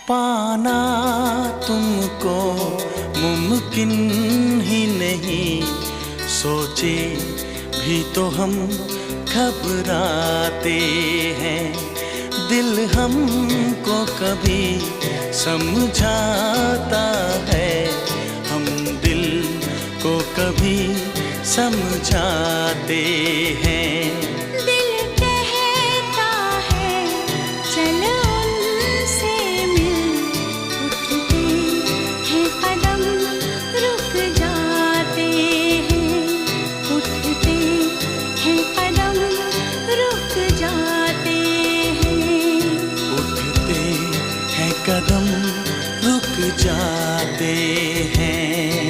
पाना तुमको मुमकिन ही नहीं, सोचे भी तो हम घबराते हैं। दिल हमको कभी समझाता है, हम दिल को कभी समझाते हैं। कदम रुक जाते हैं।